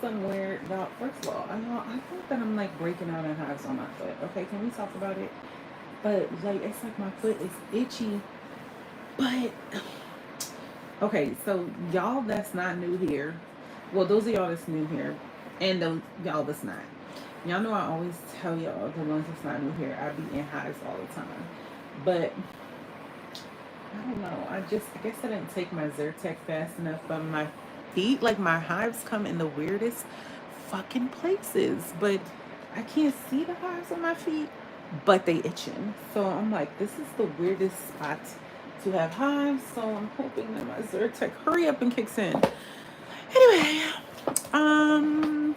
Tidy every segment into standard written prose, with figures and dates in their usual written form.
somewhere. Now, first of all, I think that I'm like breaking out in hives on my foot. Okay, can we talk about it? But like, it's like my foot is itchy. But okay, so y'all that's not new here, well, those of y'all that's new here, and those y'all that's not, y'all know I always tell y'all the ones that's not new here, I be in hives all the time. But I don't know. I guess I didn't take my Zyrtec fast enough. But my feet, like my hives, come in the weirdest fucking places. But I can't see the hives on my feet, but they itching. So I'm like, this is the weirdest spot to have hives. So I'm hoping that my Zyrtec hurry up and kicks in. Anyway, um,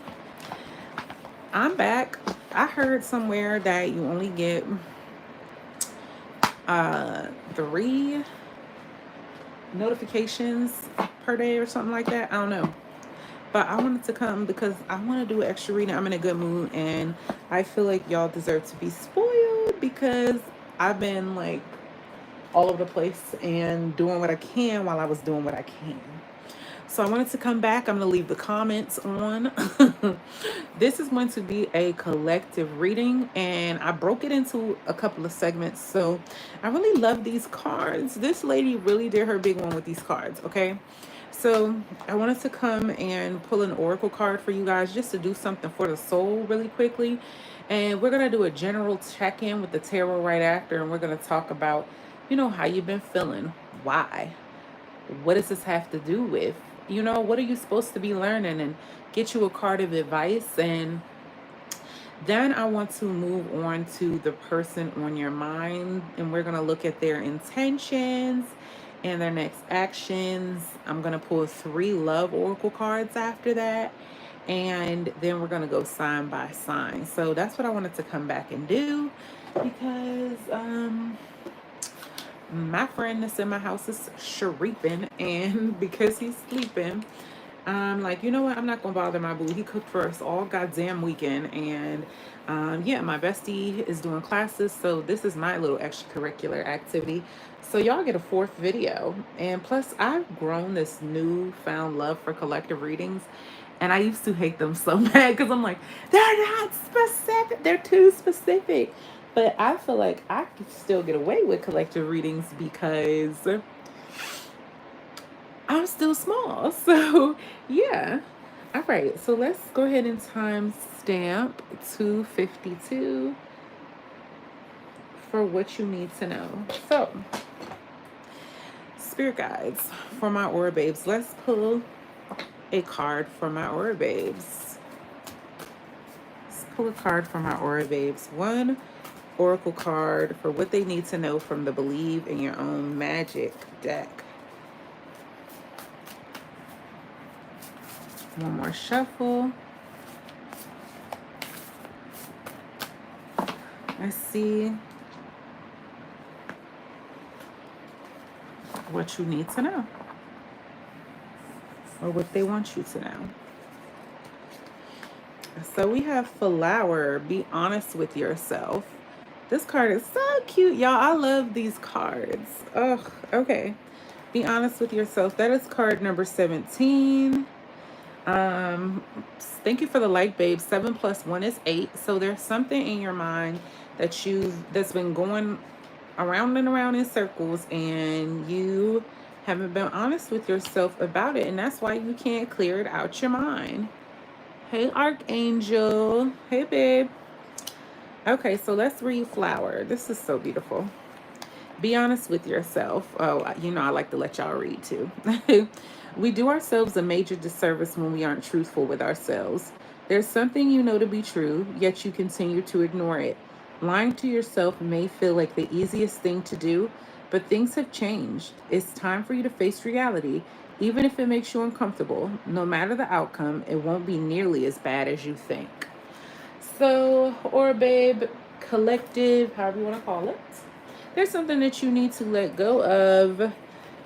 I'm back. I heard somewhere that you only get three notifications per day or something like that. I don't know. But I wanted to come because I want to do an extra reading. I'm in a good mood and I feel like y'all deserve to be spoiled because I've been like all over the place and doing what I can while I was doing what I can. So I wanted to come back. I'm going to leave the comments on. This is going to be a collective reading, and I broke it into a couple of segments. So I really love these cards. This lady really did her big one with these cards, okay? So I wanted to come and pull an oracle card for you guys just to do something for the soul really quickly. And we're going to do a general check-in with the tarot right after, and we're going to talk about, how you've been feeling. Why? What does this have to do with? What are you supposed to be learning? And get you a card of advice. And then I want to move on to the person on your mind. And we're going to look at their intentions and their next actions. I'm going to pull 3 love oracle cards after that. And then we're going to go sign by sign. So that's what I wanted to come back and do because my friend that's in my house is Sharifin, and because he's sleeping, I'm like, you know what? I'm not gonna bother my boo. He cooked for us all goddamn weekend, and yeah, my bestie is doing classes, so this is my little extracurricular activity. So y'all get a 4th video, and plus I've grown this newfound love for collective readings, and I used to hate them so bad because I'm like, they're not specific. They're too specific. But I feel like I could still get away with collective readings because I'm still small. So, yeah. All right. So let's go ahead and time stamp 252 for what you need to know. So, spirit guides for my aura babes. Let's pull a card for my aura babes. Let's pull a card for my aura babes. One oracle card for what they need to know from the Believe in Your Own Magic deck. One more shuffle. Let's see what you need to know or what they want you to know. So we have Flower. Be honest with yourself. This card is so cute, y'all. I love these cards. Oh, okay. Be honest with yourself. That is card number 17. Thank you for the like, babe. 7 plus 1 is 8. So there's something in your mind that's been going around and around in circles, and you haven't been honest with yourself about it, and that's why you can't clear it out your mind. Hey, Archangel. Hey, babe. Okay, so let's read Flower. This is so beautiful. Be honest with yourself. Oh, I like to let y'all read too. We do ourselves a major disservice when we aren't truthful with ourselves. There's something you know to be true, yet you continue to ignore it. Lying to yourself may feel like the easiest thing to do, but things have changed. It's time for you to face reality. Even if it makes you uncomfortable, no matter the outcome, it won't be nearly as bad as you think. So, or babe, collective, however you want to call it. There's something that you need to let go of,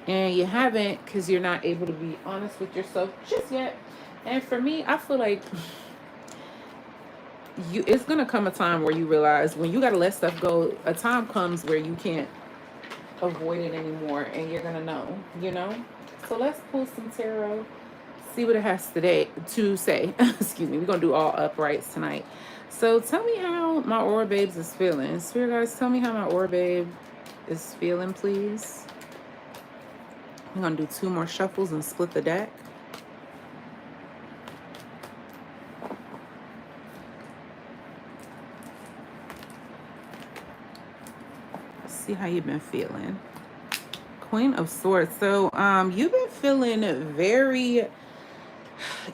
and you haven't because you're not able to be honest with yourself just yet. And for me, I feel like it's going to come a time where you realize when you got to let stuff go, a time comes where you can't avoid it anymore, and you're going to know. So let's pull some tarot See what it has today to say. Excuse me. We're gonna do all uprights tonight. So tell me how my Aura Babes is feeling. Spirit guys, tell me how my Aura Babe is feeling, please. I'm gonna do 2 more shuffles and split the deck. See how you've been feeling. Queen of Swords. So you've been feeling very,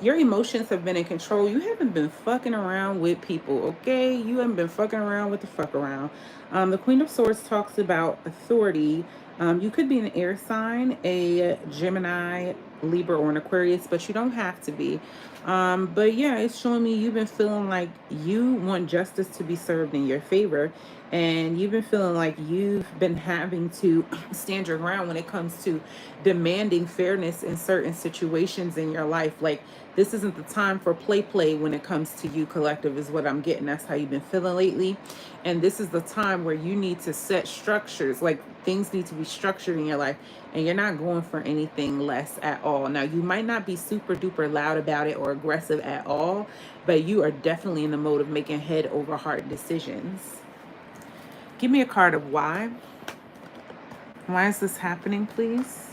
your emotions have been in control. You haven't been fucking around with people, okay? You haven't been fucking around with the fuck around. The Queen of Swords talks about authority. You could be an air sign, a Gemini, Libra, or an Aquarius, but you don't have to be. But yeah, it's showing me you've been feeling like you want justice to be served in your favor. And you've been feeling like you've been having to stand your ground when it comes to demanding fairness in certain situations in your life. Like, this isn't the time for play when it comes to you, collective, is what I'm getting. That's how you've been feeling lately. And this is the time where you need to set structures. Like, things need to be structured in your life, and you're not going for anything less at all. Now, you might not be super duper loud about it or aggressive at all, but you are definitely in the mode of making head over heart decisions. Give me a card of why. Why is this happening, please?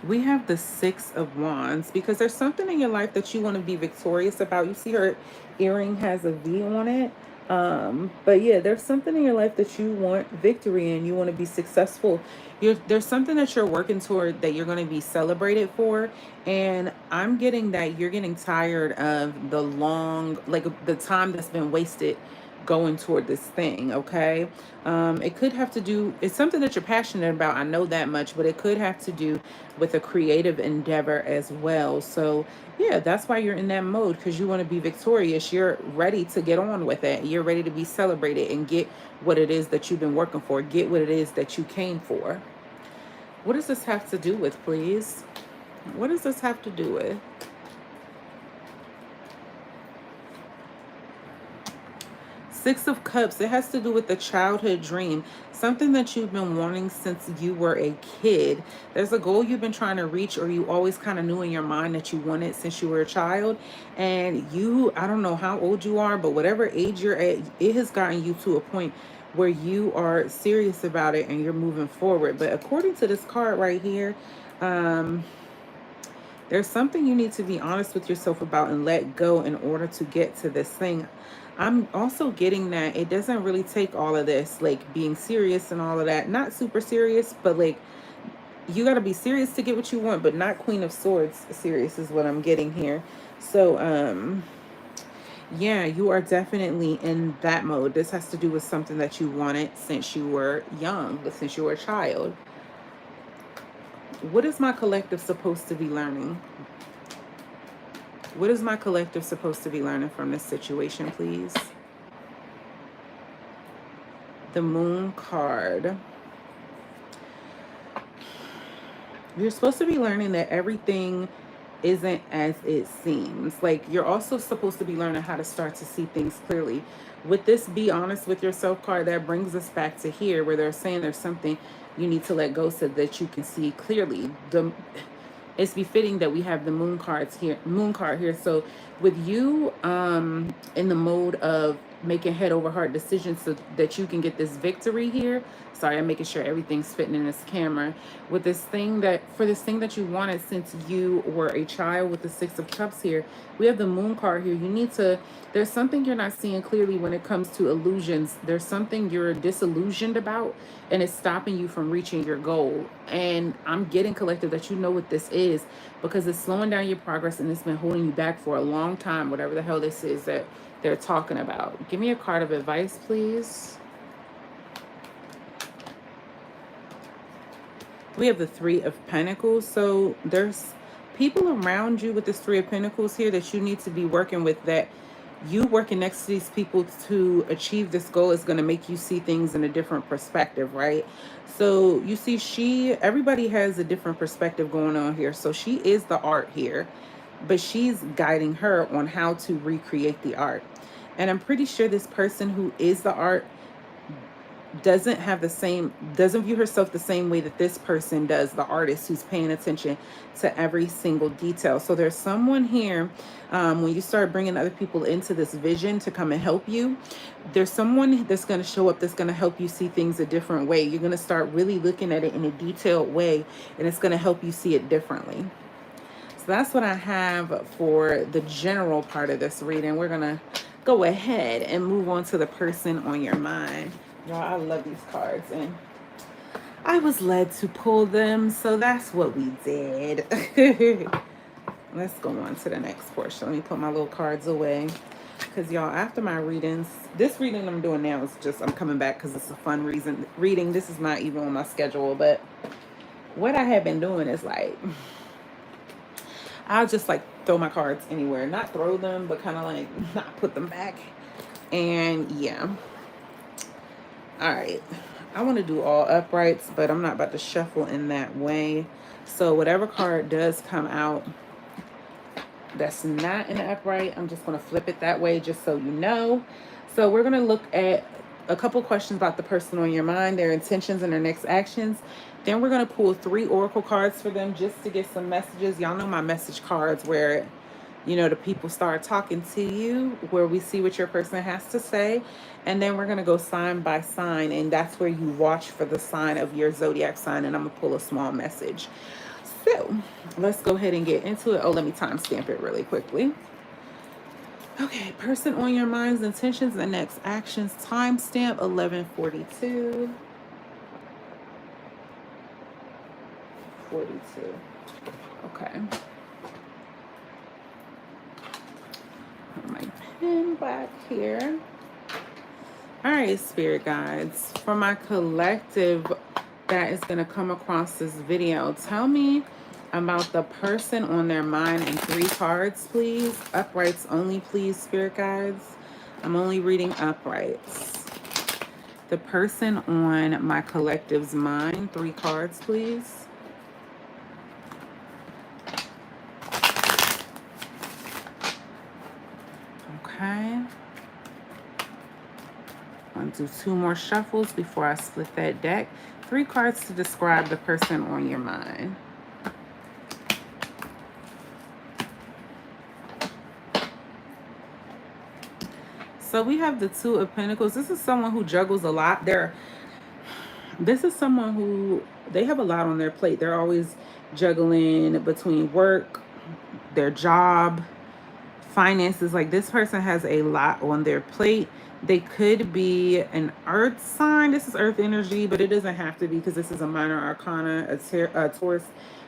We have the 6 of Wands, because there's something in your life that you want to be victorious about. You see her earring has a V on it. But yeah, there's something in your life that you want victory in. You want to be successful. There's something that you're working toward that you're going to be celebrated for. And I'm getting that you're getting tired of the long, like the time that's been wasted going toward this thing. Okay. It could have to do, it's something that you're passionate about. I know that much, but it could have to do with a creative endeavor as well. So yeah, that's why you're in that mode, because you want to be victorious. You're ready to get on with it. You're ready to be celebrated and get what it is that you've been working for. Get what it is that you came for. What does this have to do with, please? What does this have to do with? Six of Cups, it has to do with the childhood dream, something that you've been wanting since you were a kid. There's a goal you've been trying to reach, or you always kind of knew in your mind that you wanted since you were a child. And you, I don't know how old you are, but whatever age you're at, it has gotten you to a point where you are serious about it and you're moving forward. But according to this card right here, there's something you need to be honest with yourself about and let go in order to get to this thing. I'm also getting that it doesn't really take all of this, like being serious and all of that. Not super serious, but like you got to be serious to get what you want, but not Queen of Swords serious is what I'm getting here. So, yeah, you are definitely in that mode. This has to do with something that you wanted since you were young, since you were a child. What is my collective supposed to be learning? What is my collective supposed to be learning from this situation, please? The Moon card. You're supposed to be learning that everything isn't as it seems. Like, you're also supposed to be learning how to start to see things clearly. With this be honest with yourself card, that brings us back to here, where they're saying there's something you need to let go so that you can see clearly. It's befitting that we have the moon card here. So with you in the mode of making head over heart decisions so that you can get this victory here. Sorry, I'm making sure everything's fitting in this camera. With this thing that, for this thing that you wanted since you were a child, with the 6 of Cups here, we have the moon card here. You need to, there's something you're not seeing clearly when it comes to illusions. There's something you're disillusioned about, and it's stopping you from reaching your goal. And I'm getting, collective, that you know what this is, because it's slowing down your progress and it's been holding you back for a long time, whatever the hell this is that they're talking about. Give me a card of advice, please. We have the 3 of Pentacles. So there's people around you with this 3 of Pentacles here that you need to be working with, that you working next to these people to achieve this goal is going to make you see things in a different perspective, right? So you see, everybody has a different perspective going on here. So she is the art here, but she's guiding her on how to recreate the art. And I'm pretty sure this person who is the art doesn't view herself the same way that this person does, the artist who's paying attention to every single detail. So there's someone here, when you start bringing other people into this vision to come and help you, there's someone that's going to show up that's going to help you see things a different way. You're going to start really looking at it in a detailed way, and it's going to help you see it differently. So that's what I have for the general part of this reading. We're going to go ahead and move on to the person on your mind. Y'all, I love these cards, and I was led to pull them, so that's what we did. Let's go on to the next portion. Let me put my little cards away, because y'all, after my readings, this reading I'm doing now is just, I'm coming back because it's a fun reading. This is not even on my schedule, but what I have been doing is like, I'll just like throw my cards anywhere. Not throw them, but kind of like not put them back. And yeah. All right. I want to do all uprights, but I'm not about to shuffle in that way. So whatever card does come out that's not in the upright, I'm just going to flip it that way, just so you know. So we're going to look at a couple questions about the person on your mind, their intentions and their next actions. Then we're going to pull 3 oracle cards for them just to get some messages. Y'all know my message cards where, you know, the people start talking to you, where we see what your person has to say. And then we're going to go sign by sign, and that's where you watch for the sign of your zodiac sign, and I'm going to pull a small message. So let's go ahead and get into it. Oh, let me timestamp it really quickly. Okay, person on your mind's intentions and next actions, timestamp 11:42. 42. Okay. Put my pen back here. All right, spirit guides, for my collective that is going to come across this video, tell me about the person on their mind in 3 cards, please. Uprights only, please, spirit guides. I'm only reading uprights. The person on my collective's mind, 3 cards, please. Okay. I'll do 2 more shuffles before I split that deck. 3 cards to describe the person on your mind. So we have the 2 of Pentacles. This is someone who juggles a lot. This is someone who, they have a lot on their plate. They're always juggling between work, their job, finances. Like, this person has a lot on their plate. They could be an earth sign. This is earth energy, but it doesn't have to be, because this is a minor arcana, a Taurus,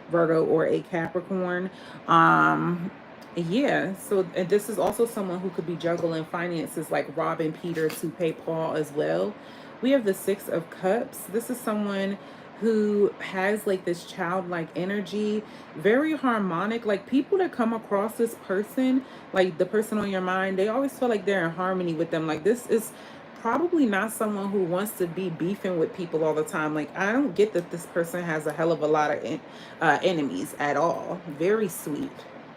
Virgo, or a Capricorn. Yeah, so, and this is also someone who could be juggling finances, like robbing Peter to pay Paul as well. We have the 6 of Cups. This is someone who has like this childlike energy, very harmonic. Like, people that come across this person, like the person on your mind, they always feel like they're in harmony with them. Like, this is probably not someone who wants to be beefing with people all the time. Like, I don't get that this person has a hell of a lot of enemies at all. Very sweet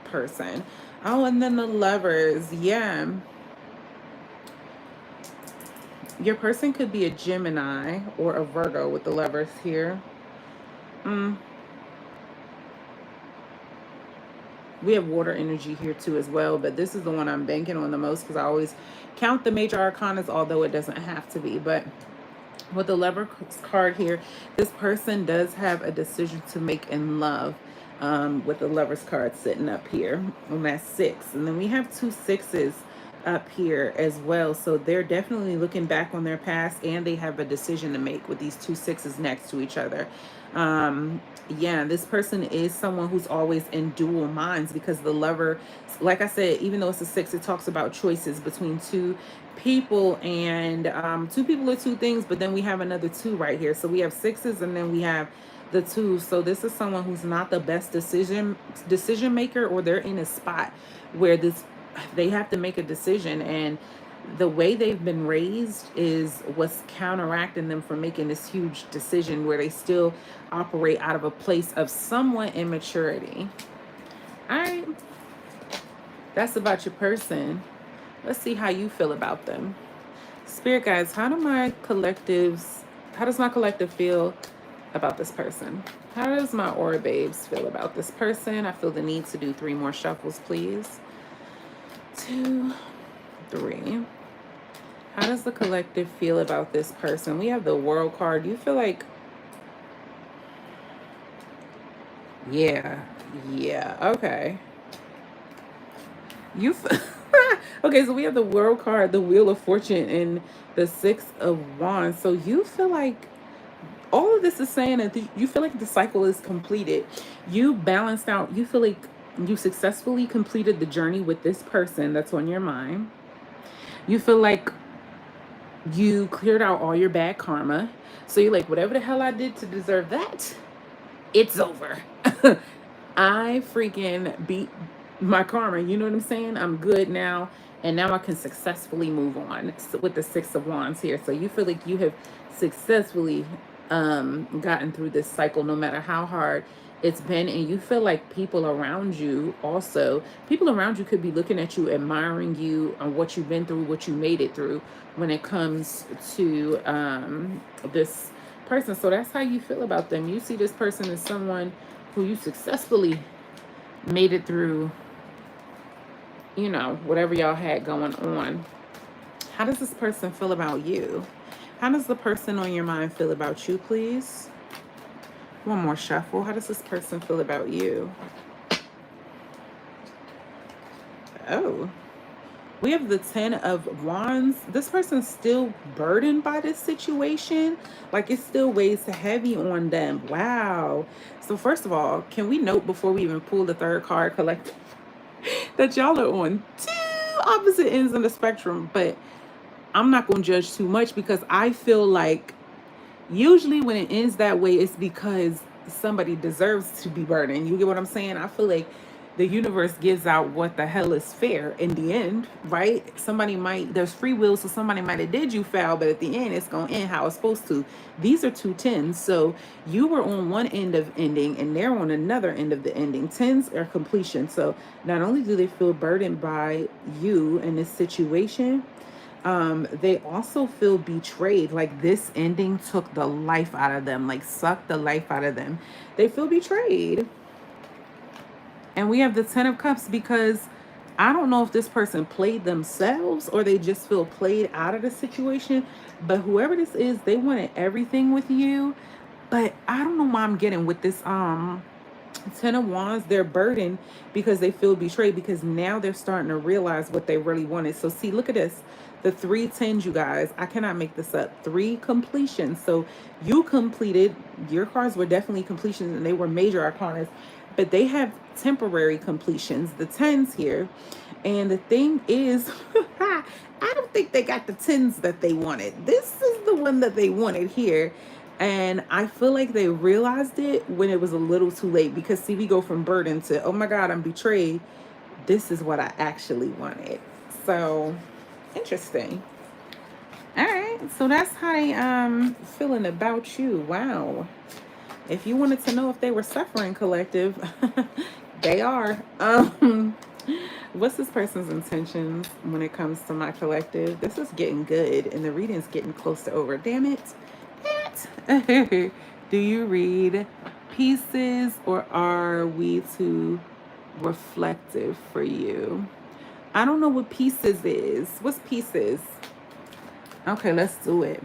person. Oh, and then the Lovers. Yeah, your person could be a Gemini or a Virgo with the Lovers here. We have water energy here too as well, but this is the one I'm banking on the most, because I always count the major arcanas, although it doesn't have to be. But with the Lover card here, this person does have a decision to make in love, with the Lover's card sitting up here on that 6. And then we have 2 6s up here as well. So they're definitely looking back on their past, and they have a decision to make with these 2 6s next to each other. Yeah, this person is someone who's always in dual minds, because the Lover, like I said, even though it's a 6, it talks about choices between 2 people, and 2 people are 2 things, but then we have another 2 right here. So we have 6s, and then we have the 2. So this is someone who's not the best decision maker, or they're in a spot where they have to make a decision, and the way they've been raised is what's counteracting them from making this huge decision, where they still operate out of a place of somewhat immaturity. All right, that's about your person. Let's see how you feel about them. Spirit guides, how does my collective feel about this person? How does my aura babes feel about this person? I feel the need to do 3 more shuffles, please. 2, 3. How does the collective feel about this person? We have the World card. Do you feel like, yeah, okay. You okay, so we have the World card, the Wheel of Fortune, and the Six of Wands. So you feel like all of this is saying that you feel like the cycle is completed. You balanced out. You feel like you successfully completed the journey with this person that's on your mind. You feel like you cleared out all your bad karma. So you're like, whatever the hell I did to deserve that, it's over. I freaking beat my karma. You know what I'm saying? I'm good now. And now I can successfully move on with the Six of Wands here. So you feel like you have successfully gotten through this cycle, no matter how hard it's been. And you feel like people around you could be looking at you, admiring you on what you've been through, what you made it through when it comes to this person. So that's how you feel about them. You see this person as someone who you successfully made it through, you know, whatever y'all had going on. How does this person feel about you? How does the person on your mind feel about you, please? One more shuffle. How does this person feel about you? Oh, we have the 10 of Wands. This person's still burdened by this situation. Like it still weighs heavy on them. Wow. So first of all, can we note before we even pull the third card collective that y'all are on 2 opposite ends of the spectrum, but I'm not going to judge too much because I feel like usually when it ends that way, it's because somebody deserves to be burdened. You get what I'm saying? I feel like the universe gives out what the hell is fair in the end, right? There's free will, so somebody might have did you foul, but at the end, it's going to end how it's supposed to. These are 2 10s. So you were on one end of ending and they're on another end of the ending. 10s are completion. So not only do they feel burdened by you in this situation, they also feel betrayed. Like this ending took the life out of them, like sucked the life out of them. They feel betrayed. And we have the 10 of Cups because I don't know if this person played themselves or they just feel played out of the situation. But whoever this is, they wanted everything with you. But I don't know why I'm getting with this 10 of Wands. They're burdened because they feel betrayed because now they're starting to realize what they really wanted. So see, look at this. The 3 10s, you guys. I cannot make this up. 3 completions. So you completed. Your cards were definitely completions and they were major arcanas. But they have temporary completions, the 10s here. And the thing is, I don't think they got the 10s that they wanted. This is the one that they wanted here. And I feel like they realized it when it was a little too late. Because see, we go from burden to, oh my God, I'm betrayed. This is what I actually wanted. So, interesting. All right. So that's how they feeling about you. Wow. If you wanted to know if they were suffering, collective, they are. What's this person's intentions when it comes to my collective? This is getting good, and the reading's getting close to over. Damn it. Do you read pieces, or are we too reflective for you? I don't know what pieces is. What's pieces? Okay, let's do it.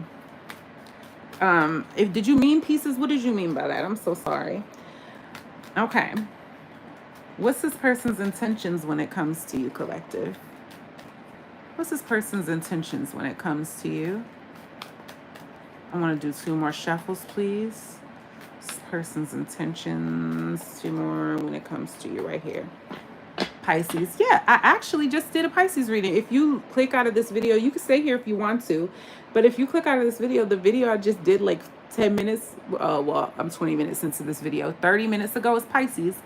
If did you mean pieces? What did you mean by that? I'm so sorry. Okay. What's this person's intentions when it comes to you, collective? What's this person's intentions when it comes to you? I want to do 2 more shuffles, please. This person's intentions, 2 more when it comes to you right here. Pisces. Yeah, I actually just did a Pisces reading. If you click out of this video, you can stay here if you want to. But if you click out of this video, the video I just did like 10 minutes. Well, I'm 20 minutes into this video. 30 minutes ago is Pisces.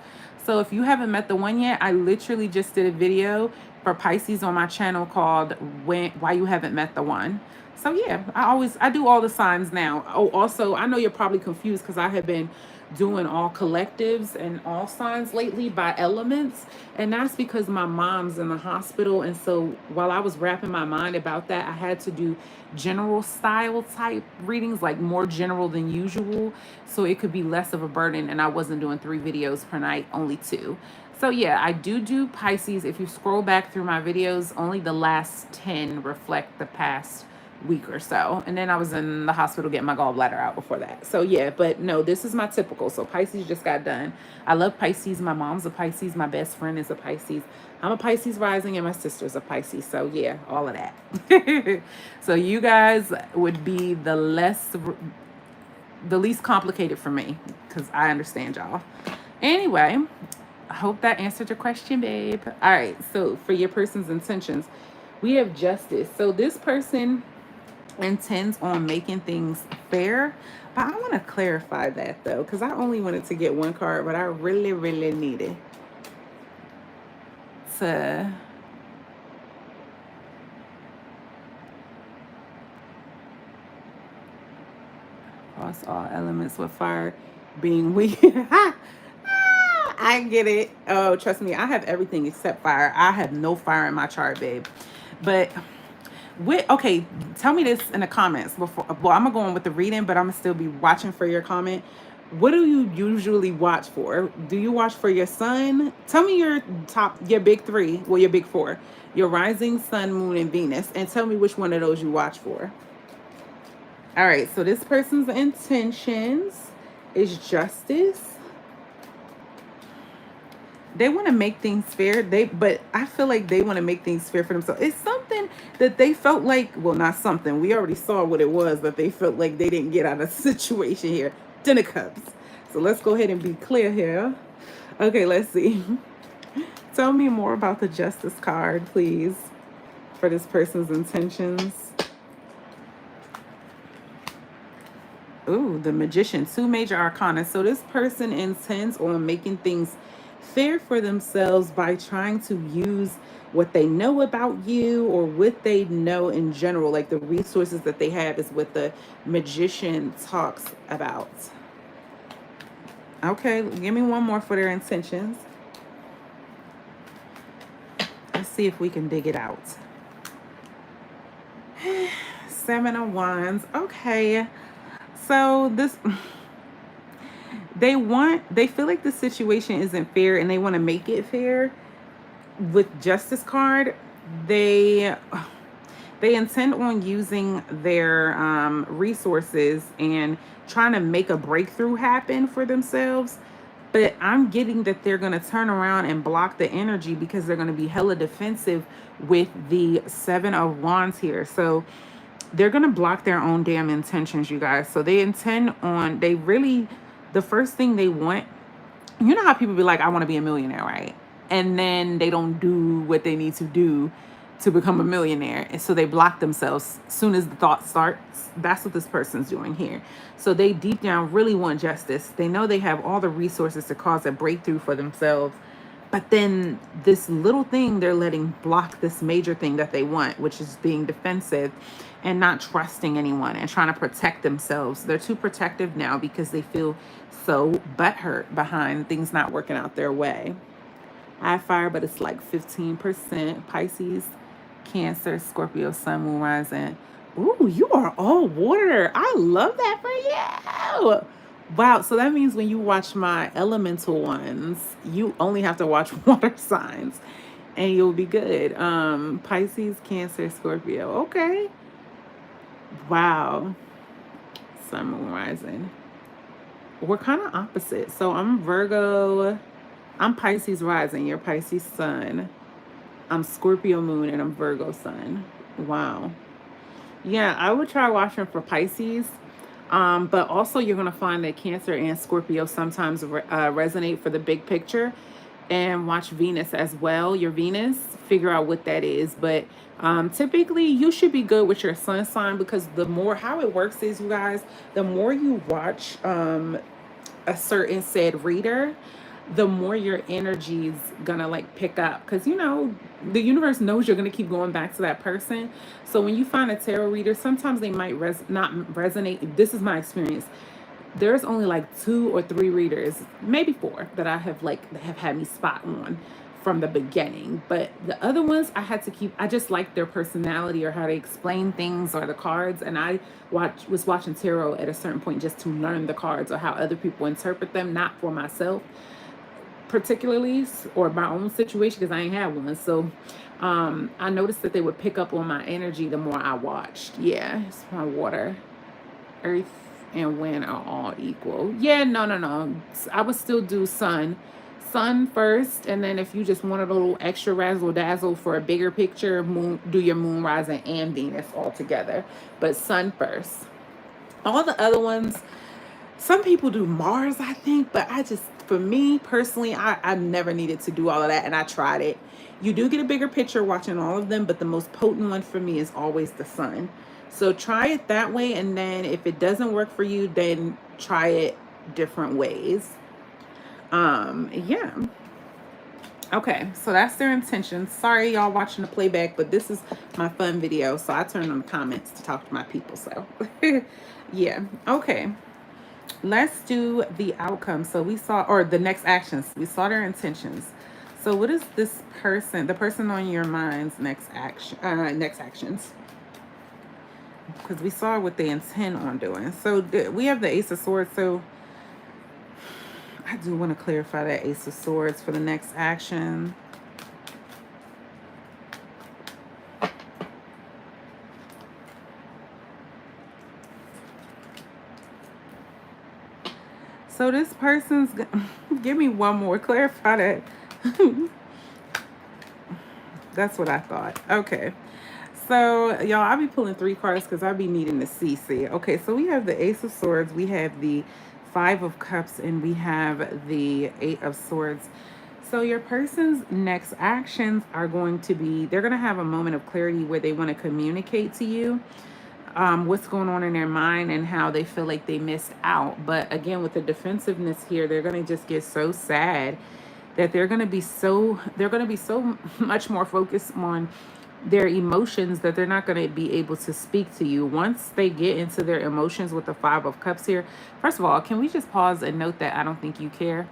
So if you haven't met the one yet, I literally just did a video for Pisces on my channel called Why You Haven't Met the One. So yeah, I do all the signs now. Oh, also, I know you're probably confused because I have been doing all collectives and all signs lately by elements. And that's because my mom's in the hospital. And so while I was wrapping my mind about that, I had to do general style type readings, like more general than usual. So it could be less of a burden. And I wasn't doing 3 videos per night, only 2. So yeah, I do Pisces. If you scroll back through my videos, only the last 10 reflect the past week or so. And then I was in the hospital getting my gallbladder out before that. So yeah, but no, this is my typical. So Pisces just got done. I love Pisces. My mom's a Pisces. My best friend is a Pisces. I'm a Pisces rising and my sister's a Pisces. So yeah, all of that. So you guys would be the least complicated for me because I understand y'all. Anyway, I hope that answered your question, babe. All right, so for your person's intentions, we have justice. So this person intends on making things fair, but I want to clarify that though, because I only wanted to get one card, but I really, really needed to cross all elements with fire being weak. I get it. Oh, trust me, I have everything except fire. I have no fire in my chart, babe. But okay, tell me this in the comments before. Well, I'm gonna go on with the reading, but I'm gonna still be watching for your comment. What do you usually watch for? Do you watch for your sun? Tell me your big 3, well, your big 4, your rising, sun, moon, and Venus, and tell me which one of those you watch for. All right, so this person's intentions is justice. They want to make things fair. But I feel like they want to make things fair for themselves. It's something that they felt like, well, not something. We already saw what it was that they felt like they didn't get out of the situation here. 10 of Cups. So let's go ahead and be clear here. Okay, let's see. Tell me more about the Justice card, please, for this person's intentions. Ooh, the Magician. 2 major arcana. So this person intends on making things fair for themselves by trying to use what they know about you or what they know in general, like the resources that they have is what the Magician talks about. Okay, give me one more for their intentions. Let's see if we can dig it out. 7 of Wands. Okay, so this they feel like the situation isn't fair and they want to make it fair. With Justice card, they intend on using their resources and trying to make a breakthrough happen for themselves. But I'm getting that they're going to turn around and block the energy because they're going to be hella defensive with the 7 of Wands here. So they're going to block their own damn intentions, you guys. So they intend on, the first thing they want, you know how people be like, I want to be a millionaire, right? And then they don't do what they need to do to become a millionaire. And so they block themselves as soon as the thought starts. That's what this person's doing here. So they deep down really want justice. They know they have all the resources to cause a breakthrough for themselves. But then this little thing they're letting block this major thing that they want, which is being defensive and not trusting anyone and trying to protect themselves. They're too protective now because they feel so butthurt behind things not working out their way. I have fire, but it's like 15%. Pisces, Cancer, Scorpio, Sun, Moon, Rising. Ooh, you are all water. I love that for you. Wow, so that means when you watch my elemental ones, you only have to watch water signs and you'll be good. Pisces, Cancer, Scorpio. Okay. Wow. Sun, Moon, Rising. We're kind of opposite. So I'm Virgo. I'm Pisces rising. You're Pisces sun. I'm Scorpio moon and I'm Virgo sun. Wow. Yeah, I would try watching for Pisces. But also you're going to find that Cancer and Scorpio sometimes resonate for the big picture. And watch Venus as well. Your Venus, figure out what that is. But typically you should be good with your sun sign, because the more, how it works is, you guys, the more you watch a certain said reader, the more your energy's gonna like pick up, because you know the universe knows you're gonna keep going back to that person. So when you find a tarot reader, sometimes they might not resonate. This is my experience. there's only like 2 or 3 readers, maybe 4, that I have like that have had me spot on from the beginning. But the other ones I had to keep. I just like their personality or how they explain things or the cards. And I was watching tarot at a certain point just to learn the cards or how other people interpret them, not for myself particularly or my own situation because I ain't had one. So I noticed that they would pick up on my energy the more I watched. Yeah, it's my water. Earth and wind are all equal. Yeah, no. I would still do sun first, and then if you just wanted a little extra razzle dazzle for a bigger picture, moon, do your moon, rising, and Venus all together. But sun first. All the other ones, some people do Mars, I think, but for me personally, I never needed to do all of that, and I tried it. You do get a bigger picture watching all of them, but the most potent one for me is always the sun. So try it that way, and then if it doesn't work for you, then try it different ways. Yeah. Okay, so that's their intentions. Sorry, y'all watching the playback, but this is my fun video, so I turn on the comments to talk to my people. So, yeah. Okay. Let's do the outcome. So we saw, or the next actions. We saw their intentions. So what is this person, the person on your mind's next actions? Because we saw what they intend on doing. So we have the Ace of Swords. So I do want to clarify that Ace of Swords for the next action. So this person's, give me one more, clarify that. That's what I thought. Okay. So y'all, I'll be pulling 3 cards because I'll be needing to see. Okay, so we have the Ace of Swords, we have the 5 of Cups, and we have the 8 of Swords. So your person's next actions are going to be, they're going to have a moment of clarity where they want to communicate to you what's going on in their mind and how they feel like they missed out. But again, with the defensiveness here, they're going to just get so sad that they're going to be so much more focused on their emotions that they're not going to be able to speak to you. Once they get into their emotions with the 5 of Cups here, first of all, can we just pause and note that I don't think you care?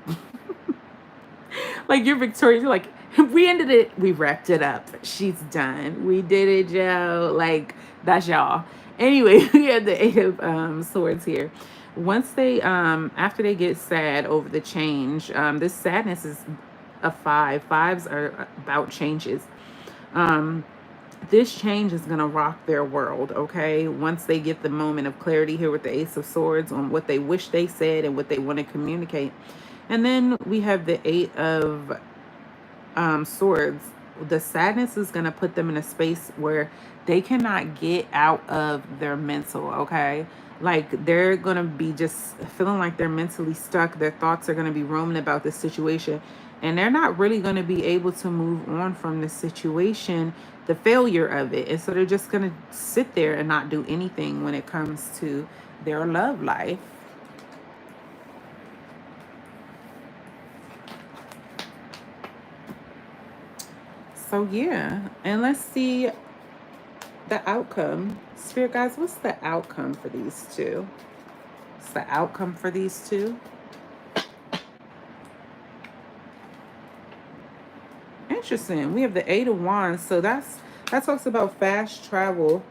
Like, you're victorious. You're like, we ended it. We wrapped it up. She's done. We did it, Joe. Like, that's y'all. Anyway, we had the 8 of Swords here. Once they, after they get sad over the change, this sadness is a 5. 5s are about changes. This change is going to rock their world, okay? Once they get the moment of clarity here with the Ace of Swords on what they wish they said and what they want to communicate. And then we have the 8 of Swords. The sadness is going to put them in a space where they cannot get out of their mental, okay? Like, they're going to be just feeling like they're mentally stuck. Their thoughts are going to be roaming about this situation. And they're not really going to be able to move on from the situation, the failure of it. And so they're just going to sit there and not do anything when it comes to their love life. So yeah, and let's see the outcome. Spirit guys, what's the outcome for these two? What's the outcome for these two? Interesting. We have the 8 of Wands. So that talks about fast travel.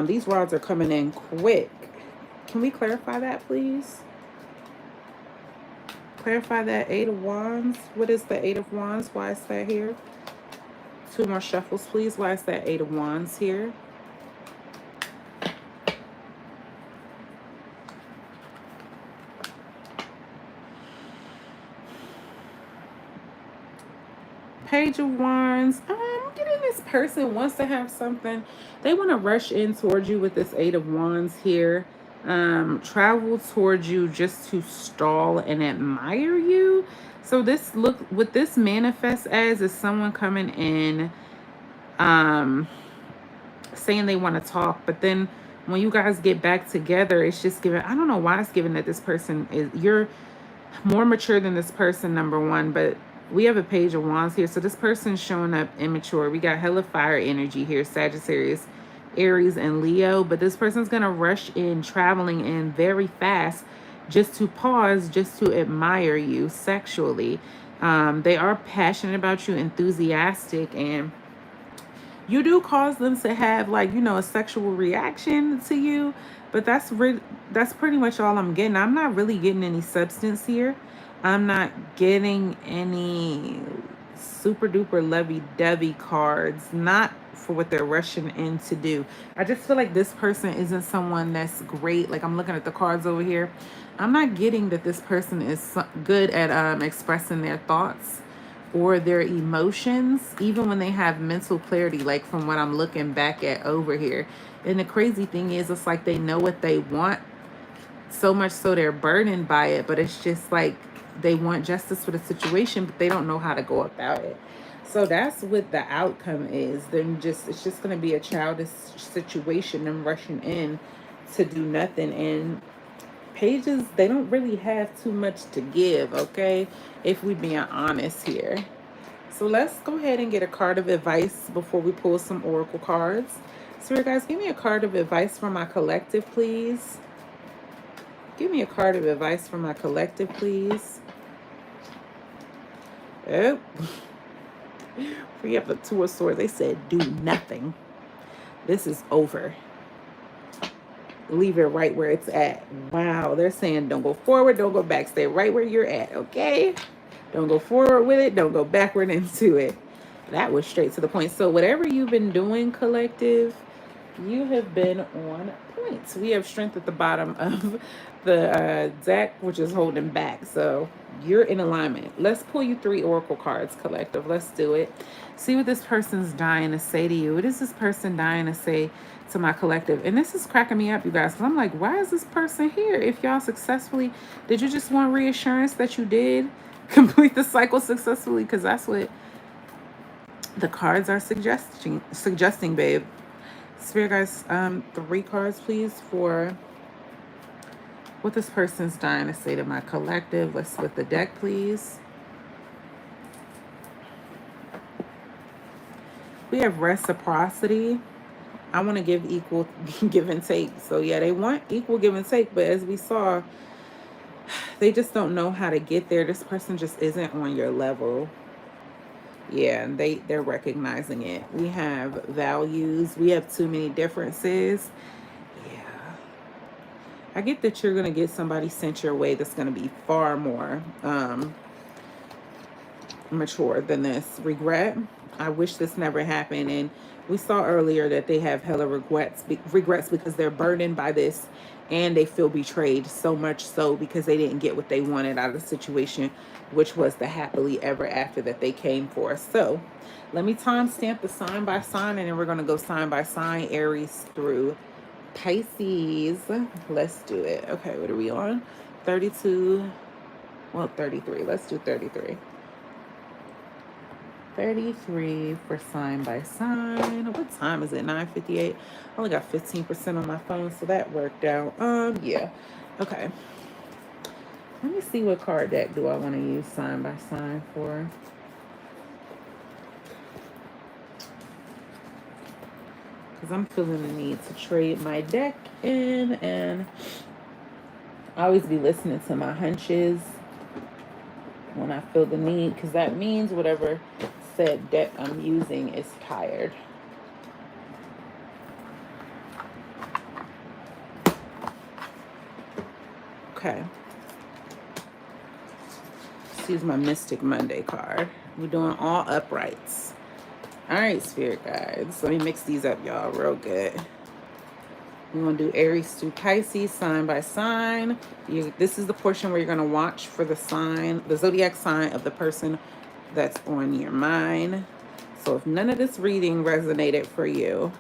These rods are coming in quick. Can we clarify that, please? Clarify that 8 of Wands. What is the 8 of Wands? Why is that here? 2 more shuffles, please. Why is that 8 of Wands here? Page of Wands. I'm getting this person wants to have something. They want to rush in towards you with this 8 of Wands here. Travel towards you just to stall and admire you. So this what this manifests as is someone coming in saying they want to talk, but then when you guys get back together, it's just given, I don't know why it's given that this person is, you're more mature than this person, number one, but we have a Page of Wands here. So this person's showing up immature. We got hella fire energy here, Sagittarius, Aries, and Leo. But this person's going to rush in, traveling in very fast, just to pause, just to admire you sexually. They are passionate about you, enthusiastic, and you do cause them to have, like, you know, a sexual reaction to you. But that's pretty much all I'm getting. I'm not really getting any substance here. I'm not getting any super duper lovey-dovey cards, not for what they're rushing in to do. I just feel like this person isn't someone that's great. Like, I'm looking at the cards over here, I'm not getting that this person is good at expressing their thoughts or their emotions, even when they have mental clarity, like from what I'm looking back at over here. And the crazy thing is, it's like they know what they want, so much so they're burdened by it, but it's just like they want justice for the situation, but they don't know how to go about it. So that's what the outcome is. Then just it's just going to be a childish situation and rushing in to do nothing. And pages, they don't really have too much to give, okay, if we being honest here. So let's go ahead and get a card of advice before we pull some oracle cards. So guys, give me a card of advice for my collective, please. Give me a card of advice for my collective, please. Oh, we have the Two of Swords. They said do nothing. This is over. Leave it right where it's at. Wow, they're saying don't go forward, don't go back. Stay right where you're at, okay? Don't go forward with it, don't go backward into it. That was straight to the point. So whatever you've been doing, collective, you have been on point. We have strength at the bottom of the deck, which is holding back. So you're in alignment. Let's pull you 3 oracle cards, collective. Let's do it. See what this person's dying to say to you. What is this person dying to say to my collective? And this is cracking me up, you guys, because I'm like, why is this person here? If y'all successfully, did you just want reassurance that you did complete the cycle successfully? Because that's what the cards are suggesting, babe. Spirit guys, 3 cards, please, for what this person's dying to say to my collective. Let's split the deck, please. We have reciprocity. I want to give equal give and take. So yeah, they want equal give and take, but as we saw, they just don't know how to get there. This person just isn't on your level. Yeah, and they're recognizing it. We have values. We have too many differences. Yeah. I get that you're going to get somebody sent your way that's going to be far more mature than this. Regret. I wish this never happened. And we saw earlier that they have hella regrets because they're burdened by this and they feel betrayed, so much so because they didn't get what they wanted out of the situation, which was the happily ever after that they came for. So let me timestamp the sign by sign, and then we're going to go sign by sign, Aries through Pisces. Let's do it. Okay, what are we on? 32. Well, 33. Let's do 33. 33 for sign by sign. What time is it? 9:58. I only got 15% on my phone, so that worked out. Yeah. Okay. Let me see what card deck do I want to use sign by sign for. Because I'm feeling the need to trade my deck in, and I always be listening to my hunches when I feel the need, because that means whatever said deck I'm using is tired. Okay. Let's use my Mystic Monday card. We're doing all uprights. All right, spirit guides. Let me mix these up, y'all, real good. We're going to do Aries through Pisces, sign by sign. This is the portion where you're going to watch for the sign, the zodiac sign of the person that's on your mind. So if none of this reading resonated for you,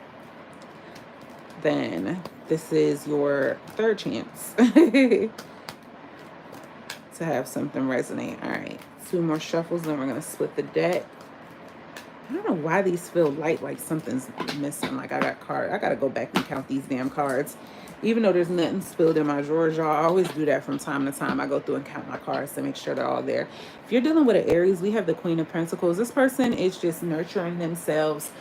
then this is your third chance to have something resonate. All right, 2 more shuffles, then we're going to split the deck. I don't know why these feel light, like something's missing. Like I got to go back and count these damn cards. Even though there's nothing spilled in my drawers, y'all. I always do that from time to time. I go through and count my cards to make sure they're all there. If you're dealing with an Aries, we have the Queen of Pentacles. This person is just nurturing themselves.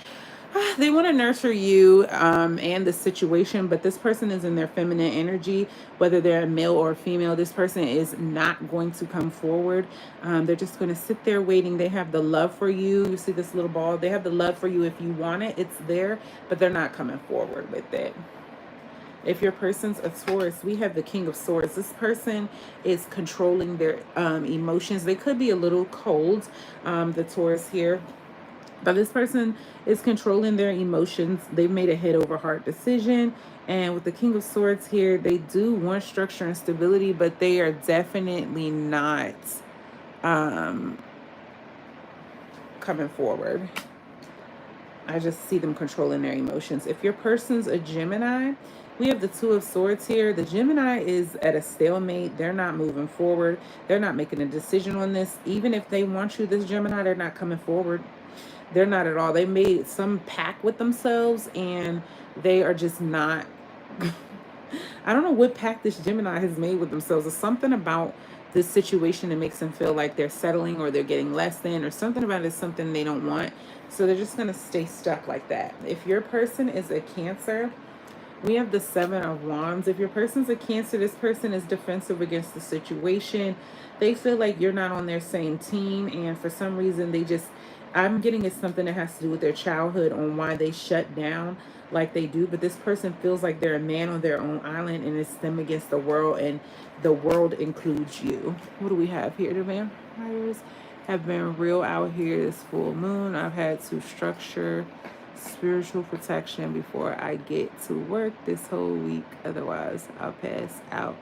They want to nurture you and the situation, but this person is in their feminine energy, whether they're a male or a female. This person is not going to come forward. They're just going to sit there waiting. They have the love for you. You see this little ball? They have the love for you. If you want it, it's there, but they're not coming forward with it. If your person's a Taurus, we have the King of Swords. This person is controlling their emotions. They could be a little cold, the Taurus here. But this person is controlling their emotions. They've made a head over heart decision. And with the King of Swords here, they do want structure and stability, but they are definitely not coming forward. I just see them controlling their emotions. If your person's a Gemini, we have the Two of Swords here. The Gemini is at a stalemate. They're not moving forward. They're not making a decision on this. Even if they want you, this Gemini, they're not coming forward. They're not at all. They made some pact with themselves and they are just not. I don't know what pact this Gemini has made with themselves. It's something about this situation that makes them feel like they're settling or they're getting less than, or something about it is something they don't want. So they're just going to stay stuck like that. If your person is a Cancer, we have the Seven of Wands. If your person's a Cancer, this person is defensive against the situation. They feel like you're not on their same team, and for some reason they just, I'm getting it's something that has to do with their childhood on why they shut down like they do. But this person feels like they're a man on their own island and it's them against the world, and the world includes you. What do we have here? The vampires have been real out here this full moon. I've had to structure spiritual protection before I get to work this whole week. Otherwise, I'll pass out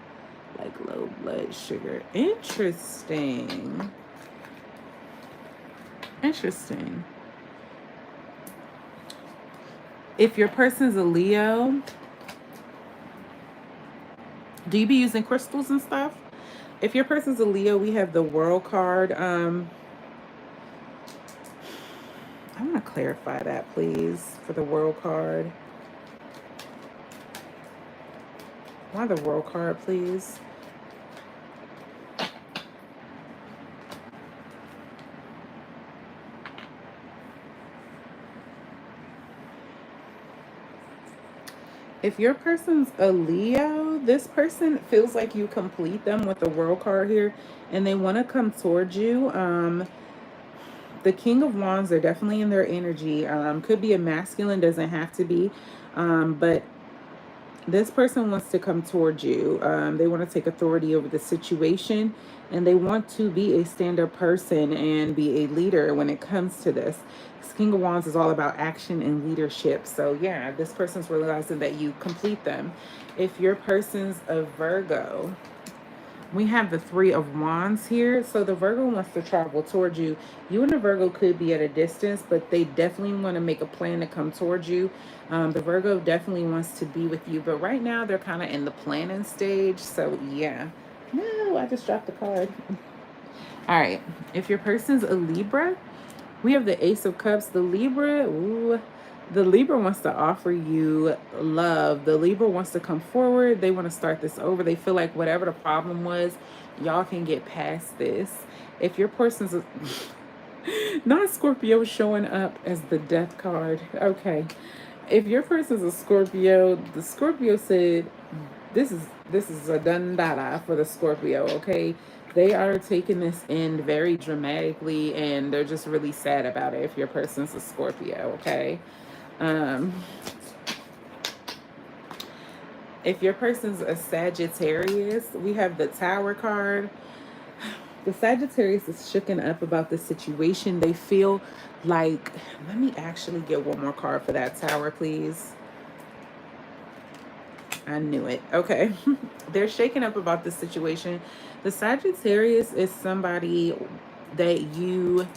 like low blood sugar. Interesting. Interesting. If your person's a Leo, do you be using crystals and stuff? If your person's a Leo, we have the World card. I want to clarify that, please, for the World card. Why the World card, please? If your person's a Leo, this person feels like you complete them with the World card here, and they want to come towards you. The King of Wands, they're definitely in their energy. Could be a masculine, doesn't have to be. But this person wants to come towards you. They want to take authority over the situation, and they want to be a stand-up person and be a leader when it comes to this. King of Wands is all about action and leadership. So yeah, this person's realizing that you complete them. If your person's a Virgo, we have the Three of Wands here. So the Virgo wants to travel towards you. You and the Virgo could be at a distance, but they definitely want to make a plan to come towards you. The Virgo definitely wants to be with you, but right now they're kind of in the planning stage. So yeah. No, I just dropped the card. All right. If your person's a Libra, we have the Ace of Cups. The Libra, the Libra wants to offer you love. The Libra wants to come forward. They want to start this over. They feel like whatever the problem was, y'all can get past this. If your person's a non-Scorpio showing up as the Death card. Okay. If your person's a Scorpio, the Scorpio said this is a done dada for the Scorpio, okay? They are taking this in very dramatically, and they're just really sad about it if your person's a Scorpio, okay? If your person's a Sagittarius, we have the Tower card. The Sagittarius is shooken up about the situation. They feel like, let me actually get one more card for that Tower, please. I knew it. Okay. They're shaken up about the situation. The Sagittarius is somebody that you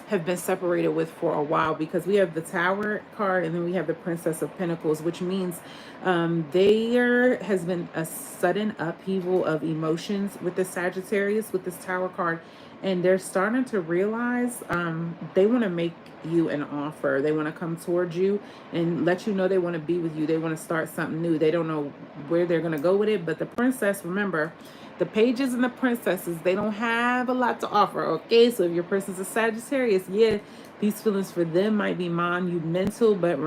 have been separated with for a while, because we have the Tower card and then we have the Princess of Pentacles, which means there has been a sudden upheaval of emotions with the Sagittarius with this Tower card, and they're starting to realize they want to make you an offer. They want to come towards you and let you know they want to be with you. They want to start something new. They don't know where they're going to go with it. But the princess, remember, the pages and the princesses, they don't have a lot to offer. Okay, so if your person's a Sagittarius, yeah, these feelings for them might be monumental, but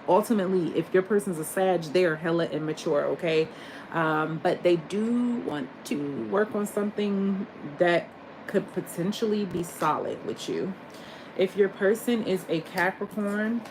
ultimately, if your person's a Sag, they are hella immature. Okay, but they do want to work on something that could potentially be solid with you. If your person is a Capricorn,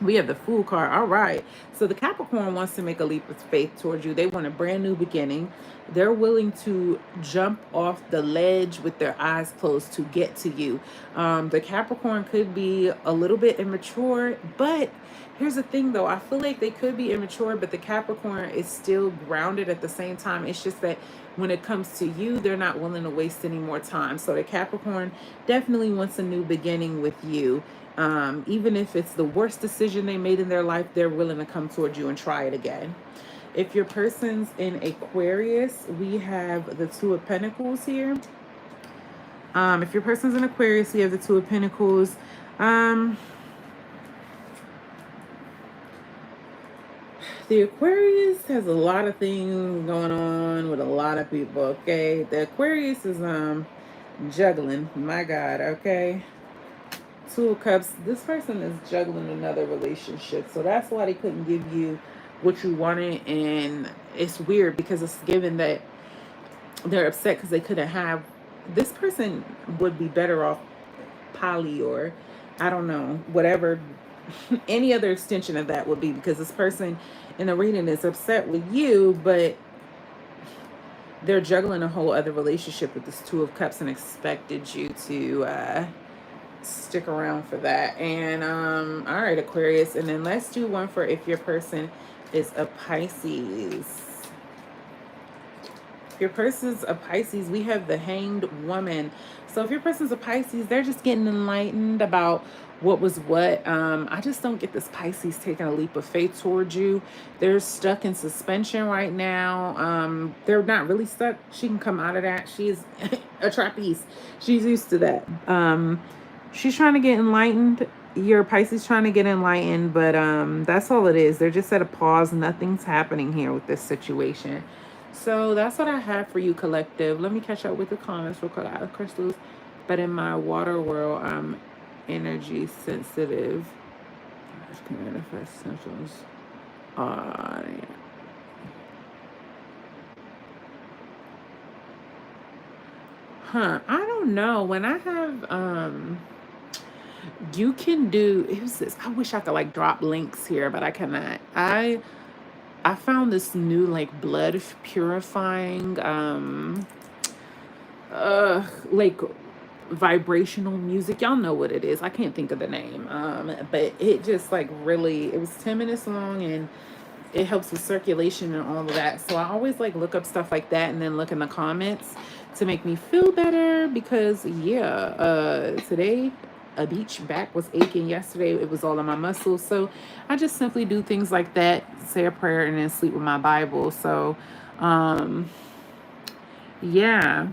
we have the Fool card. All right. So the Capricorn wants to make a leap of faith towards you. They want a brand new beginning. They're willing to jump off the ledge with their eyes closed to get to you. The Capricorn could be a little bit immature, but here's the thing though. I feel like they could be immature, but the Capricorn is still grounded at the same time. It's just that when it comes to you, they're not willing to waste any more time. So the Capricorn definitely wants a new beginning with you. Even if it's the worst decision they made in their life, they're willing to come towards you and try it again. If your person's in Aquarius, we have the Two of Pentacles here. If your person's in Aquarius, we have the Two of Pentacles. The Aquarius has a lot of things going on with a lot of people, okay? The Aquarius is juggling, my God, okay? Two of Cups, this person is juggling another relationship, so that's why they couldn't give you what you wanted. And it's weird because it's given that they're upset because they couldn't have, this person would be better off poly, or I don't know, whatever any other extension of that would be, because this person in the reading is upset with you, but they're juggling a whole other relationship with this Two of Cups and expected you to stick around for that. And all right, Aquarius, and then let's do one for if your person is a Pisces. If your person's a Pisces, we have the Hanged Woman. So if your person's a Pisces, they're just getting enlightened about what was what. I just don't get this Pisces taking a leap of faith towards you. They're stuck in suspension right now. They're not really stuck. She can come out of that. She is a trapeze. She's used to that. She's trying to get enlightened. Your Pisces trying to get enlightened, but that's all it is. They're just at a pause. Nothing's happening here with this situation. So that's what I have for you, collective. Let me catch up with the comments real quick. I have crystals, but in my water world, I'm energy sensitive. Can manifest symptoms. Yeah. I don't know. When I have you can do, it was this, I wish I could like drop links here, but I cannot. I found this new like blood purifying like vibrational music. Y'all know what it is. I can't think of the name. But it just like really, it was 10 minutes long and it helps with circulation and all of that. So I always like look up stuff like that and then look in the comments to make me feel better, because yeah, today a beach back was aching. Yesterday it was all in my muscles. So I just simply do things like that, say a prayer, and then sleep with my Bible. So yeah,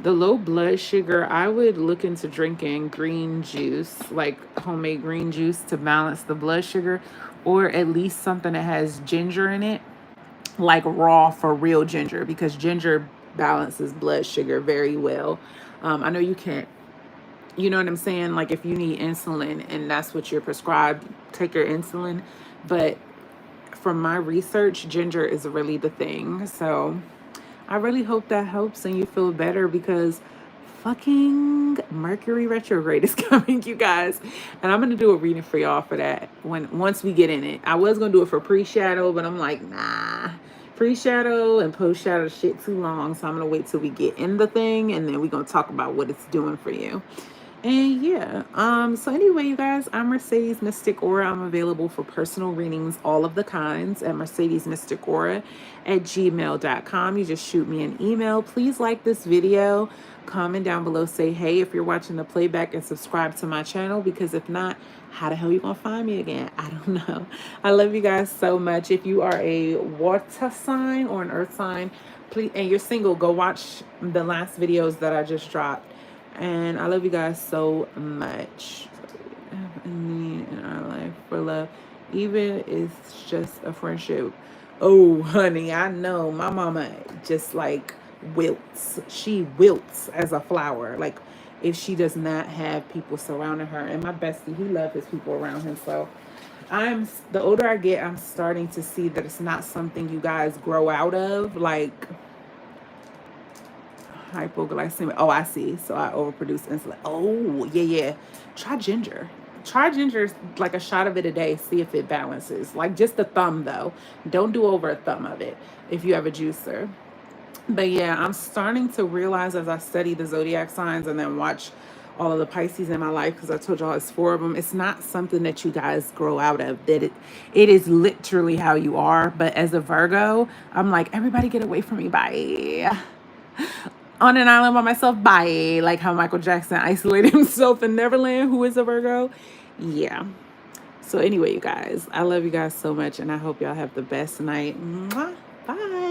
the low blood sugar, I would look into drinking green juice, like homemade green juice, to balance the blood sugar, or at least something that has ginger in it, like raw for real ginger, because ginger balances blood sugar very well. I know you can't, you know what I'm saying? Like if you need insulin and that's what you're prescribed, take your insulin. But from my research, ginger is really the thing. So I really hope that helps and you feel better, because fucking Mercury retrograde is coming, you guys. And I'm going to do a reading for y'all for that once we get in it. I was going to do it for pre-shadow, but I'm like, nah. Pre-shadow and post-shadow shit too long. So I'm going to wait till we get in the thing, and then we're going to talk about what it's doing for you. And yeah, so anyway, you guys, I'm Mercedes Mystic Aura. I'm available for personal readings, all of the kinds, at Mercedes Mystic Aura at gmail.com. You just shoot me an email. Please like this video, comment down below, say hey if you're watching the playback, and subscribe to my channel, because if not, how the hell you gonna find me again? I don't know. I love you guys so much. If you are a water sign or an earth sign, please, and you're single, go watch the last videos that I just dropped. And I love you guys so much. Have a need in our life for love, even if it's just a friendship. Oh, honey, I know my mama just like wilts. She wilts as a flower. Like if she does not have people surrounding her. And my bestie, he loves his people around him. So the older I get, I'm starting to see that it's not something you guys grow out of. Like hypoglycemia. Oh, I see. So I overproduce insulin. Oh, yeah, yeah. Try ginger. Try ginger, like a shot of it a day. See if it balances. Like just a thumb, though. Don't do over a thumb of it if you have a juicer. But yeah, I'm starting to realize as I study the zodiac signs and then watch all of the Pisces in my life, because I told y'all it's 4 of them. It's not something that you guys grow out of. That it is literally how you are. But as a Virgo, I'm like, everybody get away from me. Bye. On an island by myself, bye. Like how Michael Jackson isolated himself in Neverland, who is a Virgo. Yeah. So anyway, you guys, I love you guys so much, and I hope y'all have the best night. Mwah. Bye.